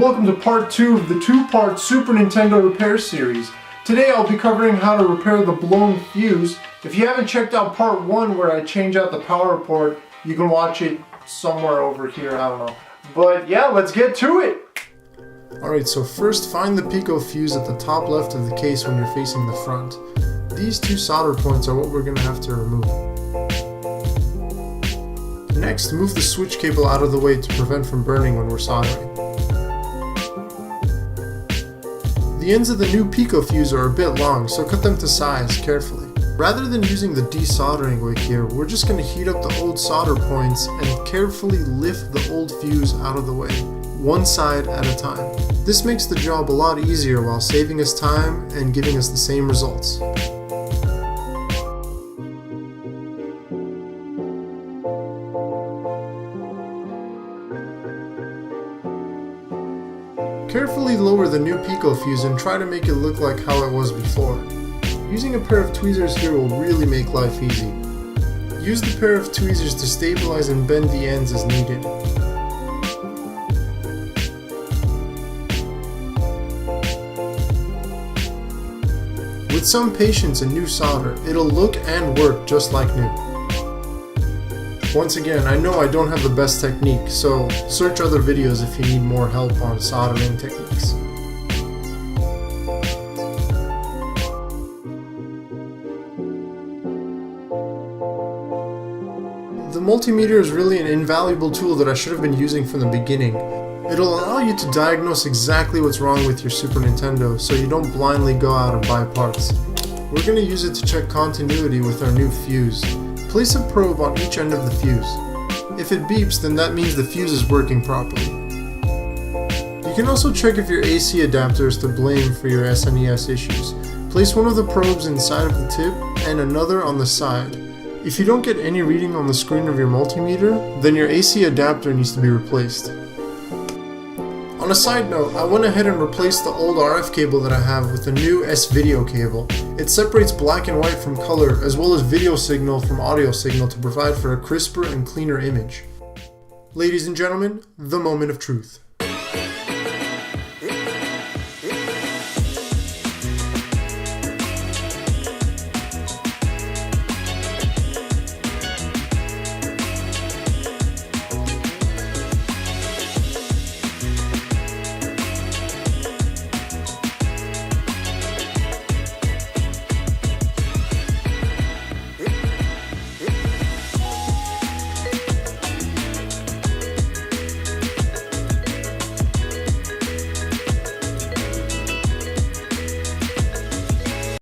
welcome to part 2 of the 2-part Super Nintendo repair series. Today I'll be covering how to repair the blown fuse. If you haven't checked out part 1 where I change out the power port, you can watch it somewhere over here, I don't know. But yeah, let's get to it! Alright, so first find the Pico fuse at the top left of the case when you're facing the front. These two solder points are what we're going to have to remove. Next, move the switch cable out of the way to prevent from burning when we're soldering. The ends of the new Pico fuse are a bit long, so cut them to size carefully. Rather than using the desoldering wick here, we're just going to heat up the old solder points and carefully lift the old fuse out of the way, one side at a time. This makes the job a lot easier while saving us time and giving us the same results. Carefully lower the new Pico fuse and try to make it look like how it was before. Using a pair of tweezers here will really make life easy. Use the pair of tweezers to stabilize and bend the ends as needed. With some patience and new solder, it'll look and work just like new. Once again, I know I don't have the best technique, so search other videos if you need more help on soldering techniques. The multimeter is really an invaluable tool that I should have been using from the beginning. It'll allow you to diagnose exactly what's wrong with your Super Nintendo so you don't blindly go out and buy parts. We're going to use it to check continuity with our new fuse. Place a probe on each end of the fuse. If it beeps, then that means the fuse is working properly. You can also check if your AC adapter is to blame for your SNES issues. Place one of the probes inside of the tip and another on the side. If you don't get any reading on the screen of your multimeter, then your AC adapter needs to be replaced. On a side note, I went ahead and replaced the old RF cable that I have with the new S-Video cable. It separates black and white from color, as well as video signal from audio signal to provide for a crisper and cleaner image. Ladies and gentlemen, the moment of truth.